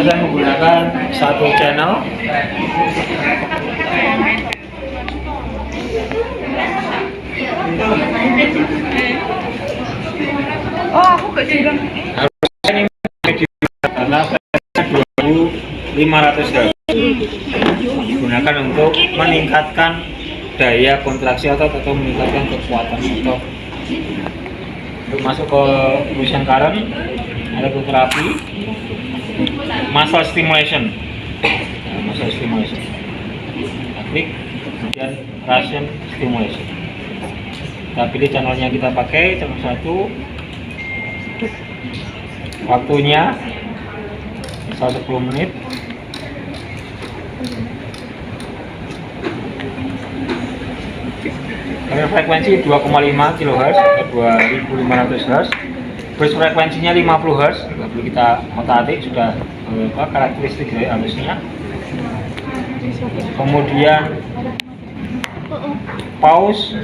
saya menggunakan satu channel. Oh, aku gak bilang. Ini karena 2.500 Hz. Digunakan untuk meningkatkan daya kontraksi otot atau meningkatkan kekuatan otot. Untuk masuk ke fusion current, elektroterapi, muscle stimulation, muscle stimulation, teknik, kemudian ration stimulation. Kita pilih channelnya, kita pakai channel 1. Waktunya misal 10 menit. Dengan frekuensi 2,5 kHz atau 2500 Hz. Burst frekuensinya 50 Hz. Tidak perlu kita otak-atik, sudah karakteristik dari halusnya. Kemudian pause,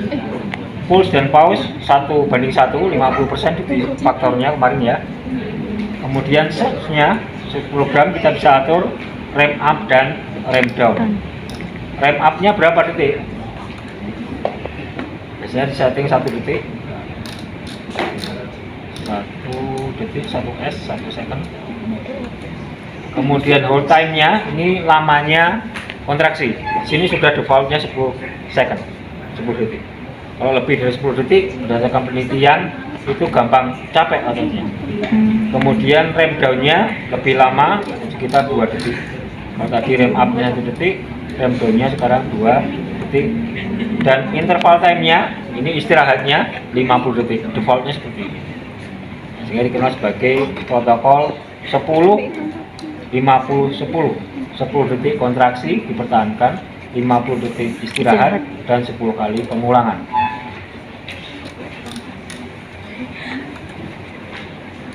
pulse dan pause 1:1, 50% itu faktornya kemarin ya. Kemudian setnya program kita bisa atur ramp up dan ramp down. Ramp up-nya berapa detik? Biasanya di setting 1 detik, 1 detik, 1 S, 1 second. Kemudian hold time-nya, ini lamanya kontraksi. Sini sudah defaultnya 10 second, 10 detik. Kalau lebih dari 10 detik, berdasarkan penelitian itu gampang capek ototnya. Kemudian ramp down-nya lebih lama, sekitar 2 detik. Kalau tadi ramp up-nya 1 detik, ramp down-nya sekarang 2 detik. Dan interval time-nya, ini istirahatnya 50 detik. Defaultnya seperti ini. Sehingga dikenal sebagai protokol 10 50 10. 10 detik kontraksi dipertahankan, 50 detik istirahat, dan 10 kali pengulangan.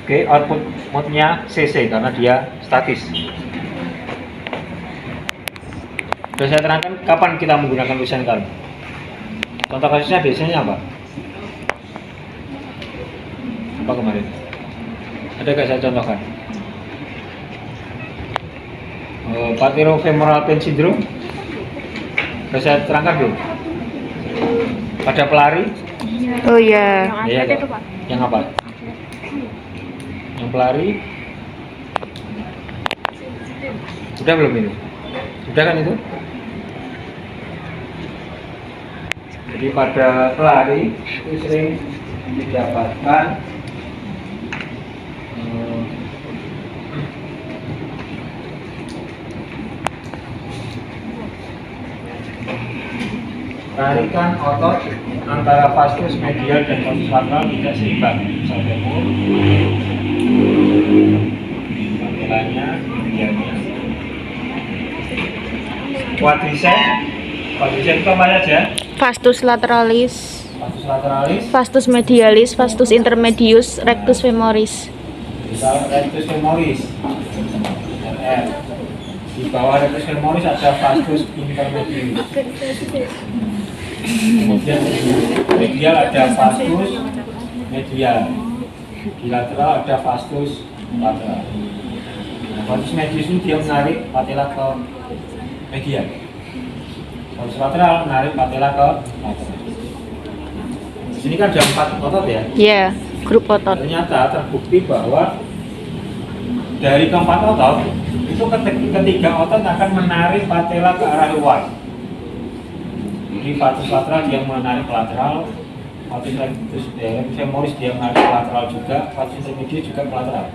Oke, output mode-nya CC karena dia statis. Sudah saya terangkan kapan kita menggunakan fusion current. Contoh kasusnya biasanya apa? Apa kemarin? Ada nggak saya contohkan? Patellofemoral pain syndrome. Sudah saya terangkan belum? Pada pelari? Oh iya. Iya, yang apa? Yang pelari? Sudah belum ini? Sudah kan itu? Jadi pada pelari itu sering didapatkan tarikan otot antara vastus medial dan vastus lateral tidak seimbang. Misalnya tampilannya, medialnya. Quadricep itu apa saja? Vastus lateralis, Vastus lateralis, vastus medialis, vastus intermedius, rectus femoris. misal rectus femoris, RR. Di bawah rectus femoris ada vastus intermedius. Kemudian di medial ada vastus medial. Di lateral ada vastus lateral. Nah, vastus medius ini dia menarik patella ke medial. Vastus lateral menarik patella ke lateral. Di sini kan ada 4 otot ya. Iya, grup otot. Ternyata terbukti bahwa dari keempat otot itu ketiga otot akan menarik patella ke arah luar. Jadi vastus lateral dia menarik ke lateral, vastus rectus femoris dia menarik ke lateral juga, vastus intermedius juga ke lateral.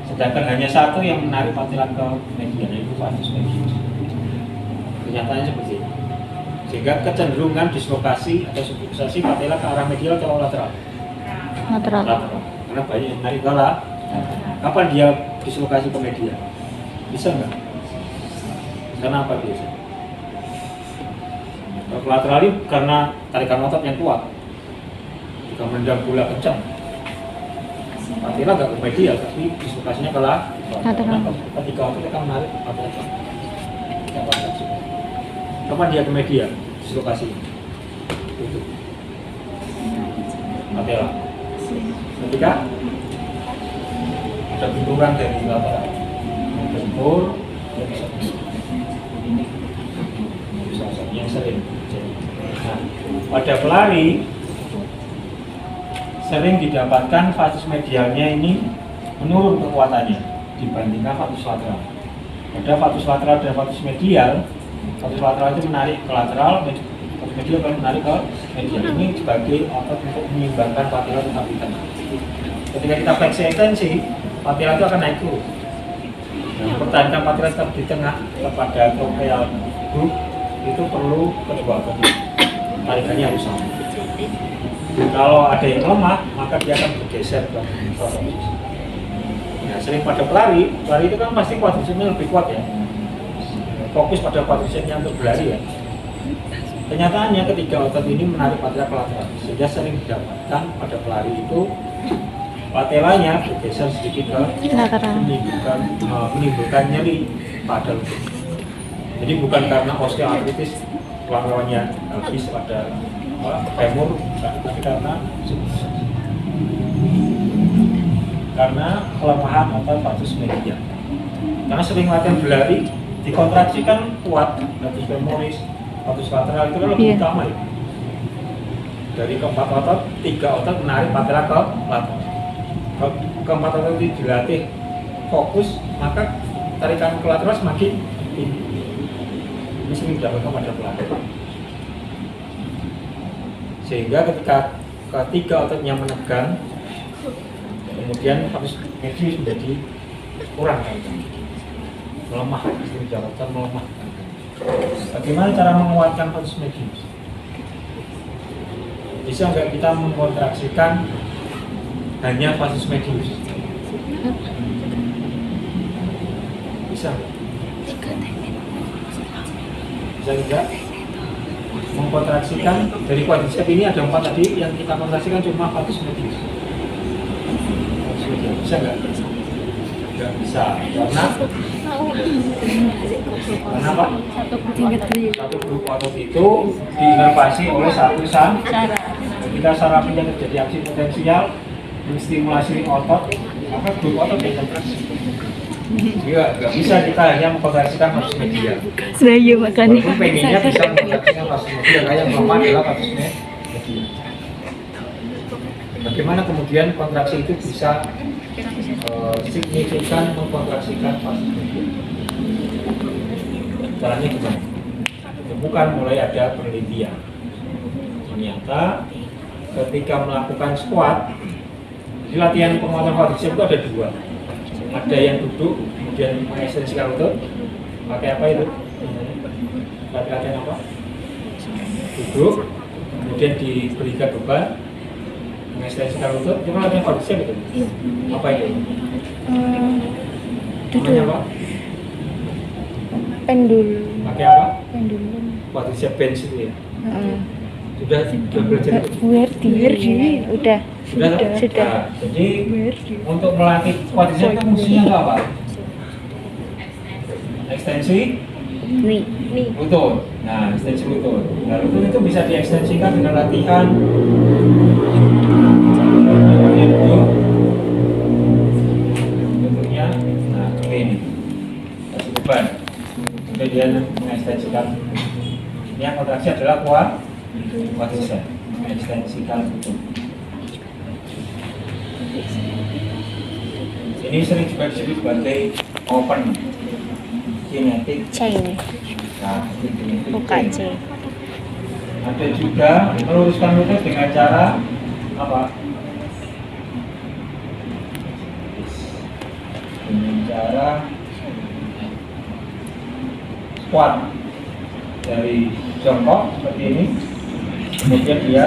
Sedangkan hanya satu yang menarik patella ke medial, yaitu vastus medius. Kenyataannya seperti itu. Sehingga kecenderungan dislokasi atau subluxasi patella ke arah medial atau lateral. Lateral. Karena banyak yang menarik ke lateral. Kapan dia dislokasi ke medial? Bisa nggak? Karena apa biasa? Kalau lateral ini karena tarikan otot yang kuat, jika mendam bola kencang, patella nggak ke medial, tapi dislokasinya ke lateral. Ketika otot akan menarik patella. Kapan dia ke medial? Dislokasi. Itu. Patella. Ketika ada benturan dari lateral. gempur, yang sering. Nah, pada pelari sering didapatkan vagus medialnya ini menurun kekuatannya dibandingkan vagus lateral. Ada vagus lateral dan vagus medial. Vagus lateral itu menarik ke lateral, vagus medial kan menarik ke medial. Ini sebagai otot untuk menyeimbangkan patella tetap di tengah. Ketika kita fleksi ekstensi, patella itu akan naik turun. Nah, mempertahankan patella tetap di tengah kepada tropeal group itu perlu kedua otot. Tarikannya harus sama. Kalau ada yang lemah, maka dia akan bergeser ke otot. Nah, sering pada pelari itu kan pasti quadricepsnya lebih kuat ya. Fokus pada quadricepsnya untuk berlari ya. Kenyataannya ketiga otot ini menarik patella ke lateral, sehingga sering didapatkan pada pelari itu patellanya bergeser sedikit ke lateral, menimbulkan nyeri pada lutut. Jadi bukan karena osteoartritis lawannya habis pada femur, tapi karena kelemahan otot vagus medial. Karena sering latihan berlari, dikontraksikan kuat, vagus femoris, vagus lateral itu kan lebih utama ya. Dari keempat otot, 3 otot menarik patella ke lateral. Kalau keempat otot itu dilatih fokus, maka tarikan ke lateral semakin tinggi. Ini sering didapatkan pada pelari. Sehingga ketika ketiga ototnya menegang, kemudian vagus medius menjadi kurang kan, melemah, istri jabatan melemah. Bagaimana cara menguatkan vagus medius? Bisa nggak kita mengkontraksikan hanya vagus medius? Bisa? Bisa tidak? Mengkontraksikan dari quadriceps ini ada 4 tadi, yang kita kontraksikan cuma vagus medius. Bisa nggak? Nggak bisa, karena apa? Satu grup otot itu diinervasi oleh satu saraf. Ketika saraf yang terjadi aksi potensial menstimulasi otot, maka grup otot yang kontraksi. Nggak bisa kita hanya mengkontraksikan vagus medial. Saya makanya. Walaupun pengennya bisa mengkontraksikan vagus medial, karena yang lemah adalah vagus medial. Bagaimana kemudian kontraksi itu bisa signifikan mengkontraksikan vagus medial? Caranya gimana? Bukan mulai ada penelitian. Ternyata ketika melakukan squat, di latihan penguatan quadriceps itu ada 2. Ada yang duduk, kemudian mengekstensikan lutut. Pakai apa itu? Latihan apa? Duduk, kemudian diberikan beban, mengekstensikan lutut. Itu latihan quadriceps itu. Apa itu? Namanya apa? Pendul. Pakai apa? Pendulum. Quadriceps bench itu ya. Sudah belajar itu? Udah. Sudah. Nah, jadi untuk melatih quadriceps itu fungsinya itu apa? Ekstensi lutut. Nah, ekstensi lutut. Nah, lutut itu bisa diekstensikan dengan latihan lututnya. Nah, ini kasih beban. Kemudian mengekstensikan. Ini yang kontraksi adalah quadriceps. Mengekstensikan lutut. Ini sering juga disebut sebagai open kinetic chain. Nah, kinetic Bukan chain. C. Ada juga meluruskan lutut dengan cara apa? Dengan cara squat dari jongkok seperti ini, kemudian dia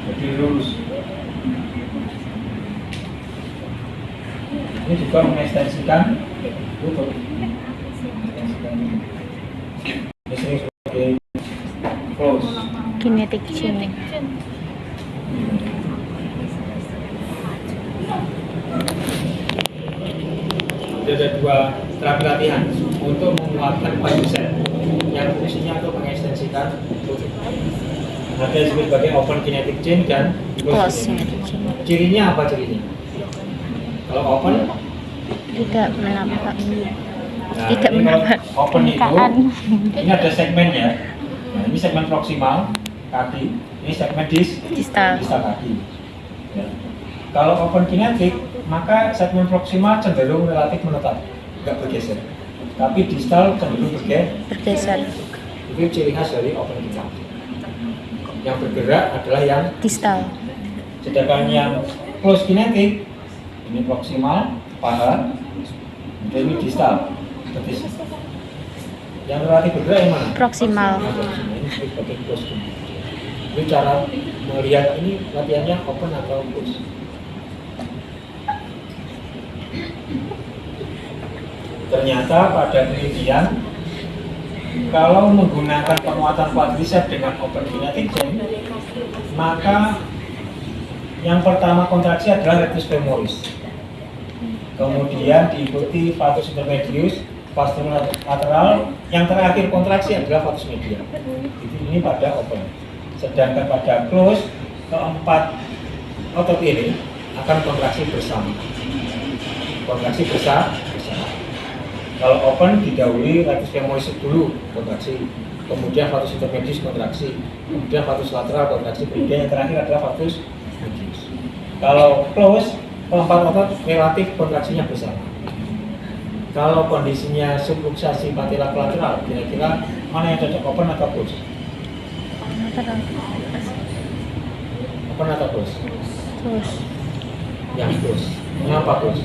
berdiri lurus. Ini juga mengekstensikan lutut. Ini sering sebagai close. Kinetic chain. Ada 2 terapi latihan untuk menguatkan quadriceps yang fungsinya untuk mengekstensikan lutut. Ada yang disebut sebagai open kinetic chain dan close kinetic chain. Cirinya apa cirinya? Kalau open Tidak menampak. Nah, Tidak ini kalau menampak open itu, permukaan. ini ada segmennya. Nah, ini segmen proksimal kaki, ini segmen Distal. distal kaki. Ya. Kalau open kinetik, maka segmen proksimal cenderung relatif menetap, nggak bergeser. Tapi distal cenderung Bergeser. Itu ciri khas dari open kinetik. Yang bergerak adalah yang Distal. sedangkan yang close kinetik, ini proksimal, paha, dan ini distal, betis. Yang relatif bergerak yang mana? Proksimal. Nah, proksimal ini sebagai close kinetik. Itu cara melihat ini latihannya open atau close. Ternyata pada penelitian, kalau menggunakan penguatan quadriceps dengan open kinetic chain, maka yang pertama kontraksi adalah rectus femoris, kemudian diikuti flatus intermedius, posterior lateral, yang terakhir kontraksi adalah flatus medial. Ini pada open. Sedangkan pada close, keempat otot ini akan kontraksi bersama. Kontraksi bersama. Kalau open didahului rectus femoris dulu kontraksi, kemudian flatus intermedius kontraksi, kemudian flatus lateral kontraksi, kemudian yang terakhir adalah flatus medius. Kalau close, keempat otot relatif kontraksinya bersama. Kalau kondisinya subluxasi patella lateral, kira-kira mana yang cocok, open atau close? Open atau close? Terus. Yang close. Kenapa close?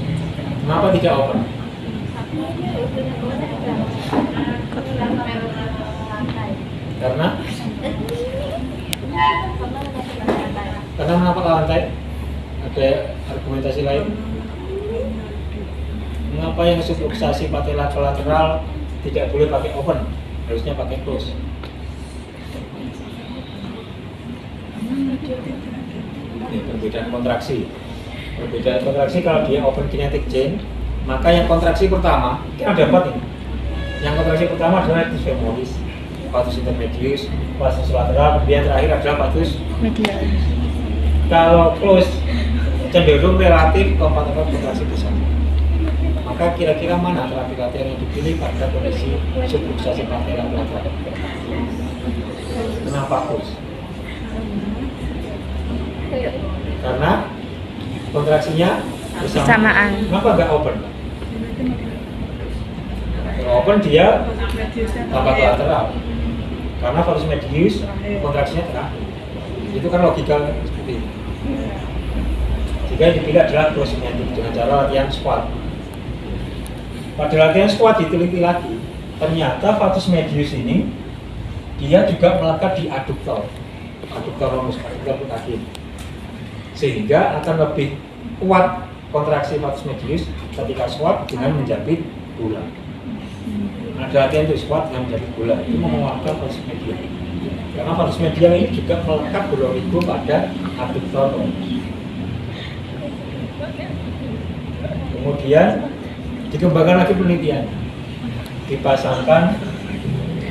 Kenapa tidak open? Karena menapak lantai. Ada argumentasi lain? Mengapa yang subluxasi patella lateral tidak boleh pakai open, harusnya pakai close? Ini perbedaan kontraksi. Perbedaan kontraksi kalau dia open kinetic chain, maka yang kontraksi pertama kita dapat ini. Yang kontraksi pertama adalah rectus femoris, flatus intermedius, flatus lateral, kemudian terakhir adalah flatus Medial. Kalau close cenderung relatif keempat otot kontraksi bersama. Maka kira-kira mana terapi latihan yang dipilih pada kondisi subluxasi patella lateral? Kenapa close? Karena kontraksinya Bersamaan. Kenapa nggak open? Kalau open dia tambah ke lateral. Karena flatus medius kontraksinya terakhir. Itu kan logika seperti itu. Jika yang dipilih adalah close kinetic dengan cara latihan squat. Pada latihan squat diteliti lagi, ternyata flatus medius ini dia juga melekat di aduktor longus, aduktor putakin, sehingga akan lebih kuat kontraksi flatus medius ketika squat dengan menjepit bola. Ada latihan untuk squat dengan menjepit bola, itu menguatkan flatus medius. Karena flatus medial ini juga melekat berorigo pada aduktor longus. Kemudian dikembangkan lagi penelitian, dipasangkan,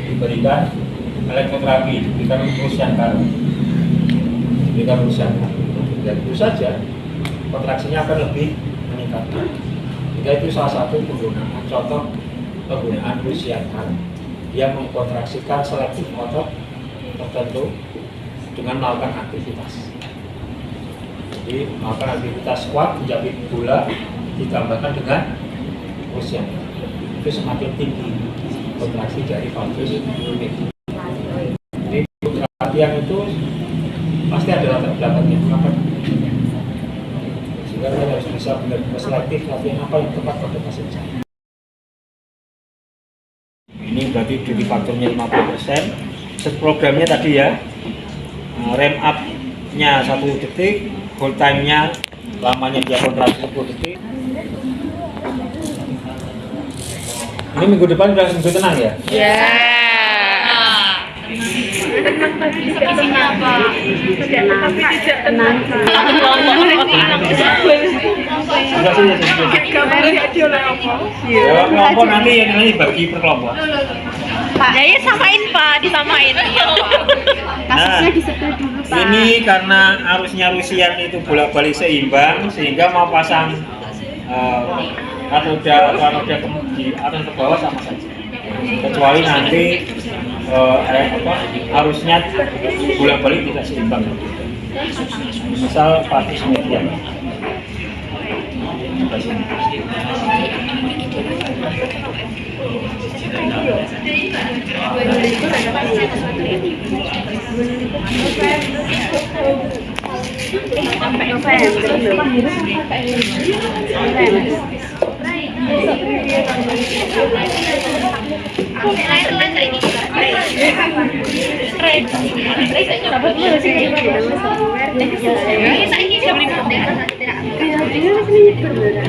diberikan elektroterapi, diberikan rusyankar, dan itu saja kontraksinya akan lebih meningkat. Jika itu salah satu penggunaan contoh penggunaan rusyankar yang mengkontraksikan selektif otot tertentu dengan melakukan aktivitas. Jadi melakukan aktivitas squat, menjepit bola ditambahkan dengan rusyankar, itu semakin tinggi kontraksi dari flatus medius. Jadi latihan itu pasti ada latar belakangnya, kenapa? Sehingga kita harus bisa benar-benar selektif latihan apa yang tepat pada pasien saya. Ini berarti duty faktornya 50%. Programnya tadi ya, rem up-nya 1 detik, hold time-nya lamanya dia kontraksi 10 detik. Ini minggu depan udah minggu tenang ya? Ya. Tenang. Ya, kelompok nanti bagi per kelompok. Pak, ya samain Pak, disamain. Nah, ini karena arusnya Rusian itu bolak-balik seimbang, sehingga mau pasang anoda di atas ke bawah sama saja. Kecuali nanti arusnya bolak-balik tidak seimbang. Misal pastis median.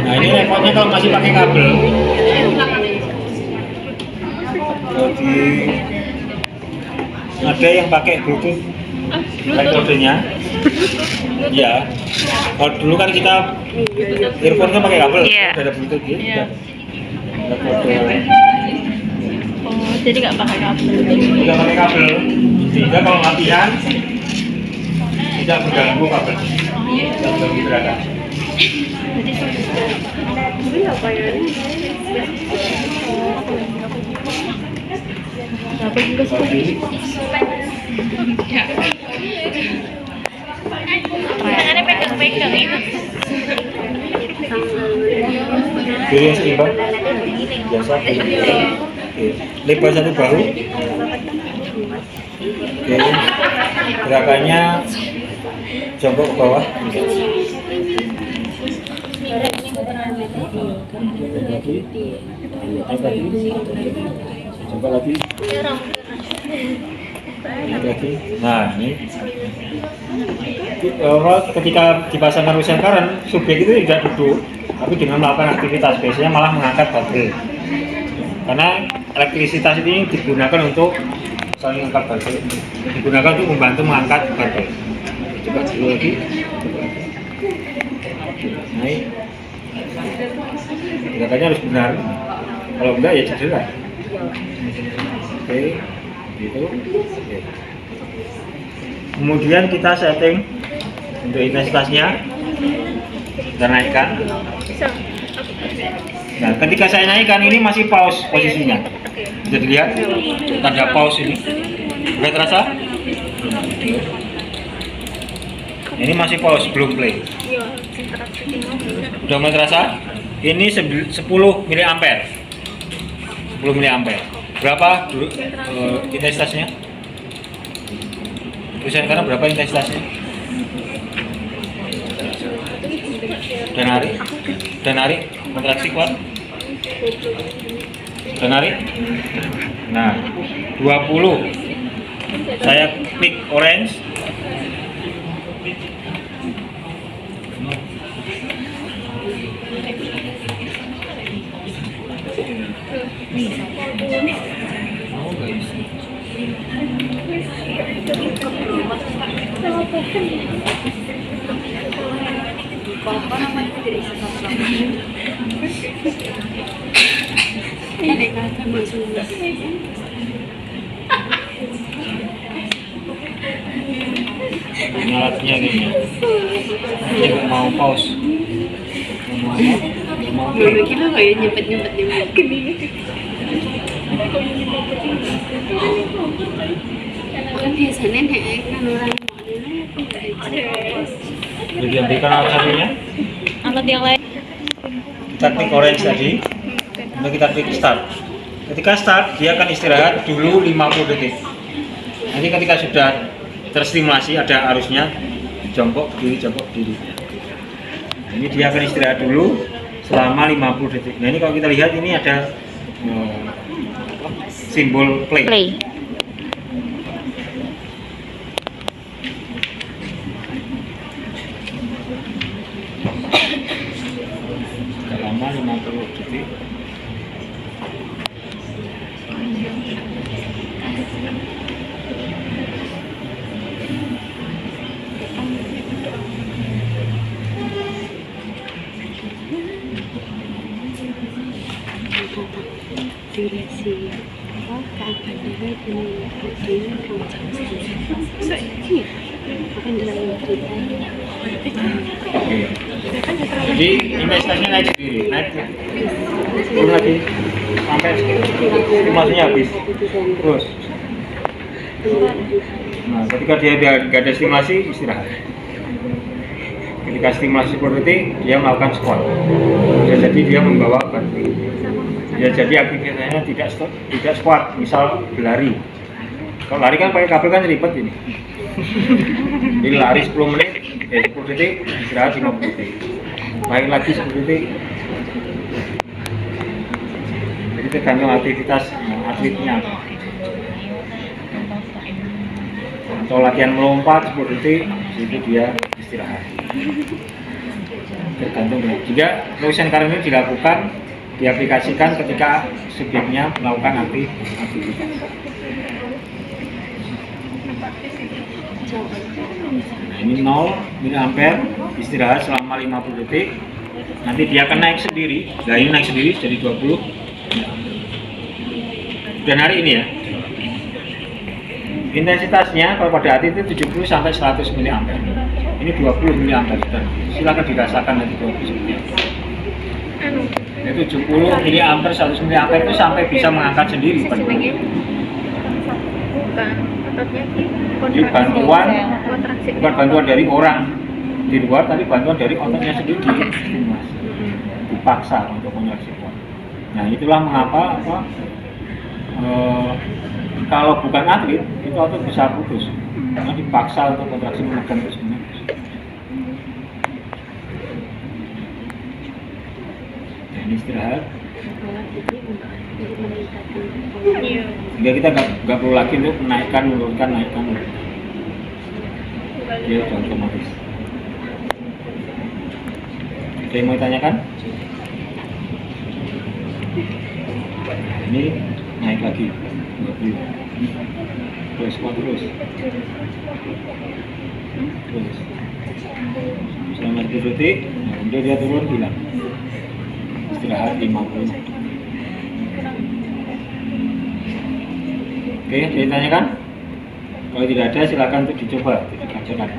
Nah ini repotnya kalau masih pakai kabel. Jadi ada yang pakai Bluetooth recordernya. Ya, kalau dulu kan kita earphone kan pakai kabel, ada Bluetooth gitu. Recorder. Oh, jadi nggak pakai kabel. Tidak pakai kabel, sehingga kalau latihan tidak mengganggu kabel, tidak mengganggu gerakan. Tangannya pegang-pegang itu. Diri yang seimbang, biasa. Oke. Lebar satu bahu. Oke. Gerakannya jongkok ke bawah. Lagi. Coba lagi. Lagi. Nah ini ketika dipasangkan mesin current, subjek itu tidak duduk, tapi dengan melakukan aktivitas biasanya malah mengangkat barbel. Karena elektrisitas ini digunakan untuk saling angkat barbel, digunakan untuk membantu mengangkat barbel. Coba dulu lagi. Naik. Gerakannya harus benar. Kalau enggak ya cedera. Oke, gitu. Oke. Kemudian kita setting untuk intensitasnya, kita naikkan. Nah, ketika saya naikkan ini masih pause posisinya. Bisa dilihat tanda pause ini. Sudah terasa? Ini masih pause, belum play. Sudah mulai terasa? Ini 10 mA. 10 mA. Berapa dulu intensitasnya? Tulisan karena berapa intensitasnya? Dan narik, kontraksi kuat. Dan narik. Nah, 20. Saya klik orange. Alatnya gini. Ini mau pause. Mau kita kayak nyempet-nyempet kan biasanya nih kan orang jadi ambilkan alat satunya. Alat yang lain. Kita klik orange tadi. Lalu kita klik start. Ketika start dia akan istirahat dulu 50 detik. Nanti ketika sudah terstimulasi ada arusnya, jongkok diri. Ini dia akan istirahat dulu selama 50 detik. Nah ini kalau kita lihat ini ada simbol play. Selama 50 detik. durasi apa keangkat diri ini kamu akan dilakukan cerita. Oke. Jadi investasinya naik sendiri, naik turun lagi sampai stimulasinya habis. Terus. Nah, ketika dia nggak ada stimulasi, istirahat. Ketika stimulasi seperti itu, dia melakukan squat. Bisa jadi dia membawa batu. Bisa jadi aktivitasnya tidak squat, misal berlari. Kalau lari kan pakai kabel kan ribet ini. Jadi lari 10 menit, 10 detik, istirahat 50 detik. Lari lagi 10 detik. Jadi tergantung aktivitas atletnya. Atau latihan melompat 10 detik, itu dia istirahat. Tergantung dengan. Jika motion current ini dilakukan, diaplikasikan ketika subjeknya melakukan aktivitas. Nah, ini 0 mA, istirahat selama 50 detik. Nanti dia akan naik sendiri. Nah, ini naik sendiri jadi 20. Dan hari ini ya. Intensitasnya kalau pada hati itu 70 sampai 100 mA. Ini 20 mA. Silakan dirasakan nanti 20 seperti apa. Itu 70 mA, 100 mA itu sampai bisa mengangkat sendiri. Jadi bantuan bukan bantuan dari orang di luar, tapi bantuan dari ototnya sendiri dipaksa untuk menyelesaikan kuat. Nah, itulah mengapa kalau bukan atlet itu otot bisa putus karena dipaksa untuk kontraksi menekan terus menerus. Nah, ini istirahat. Sehingga kita nggak perlu lagi untuk menaikkan, menurunkan, naikkan. Dia sudah otomatis. Ada yang mau ditanyakan? Ini naik lagi 20. Terus kuat terus. Selama 10 detik, kemudian dia turun bilang istirahat 50. Oke, ditanyakan? Kalau tidak ada silakan untuk dicoba, dikerjakan.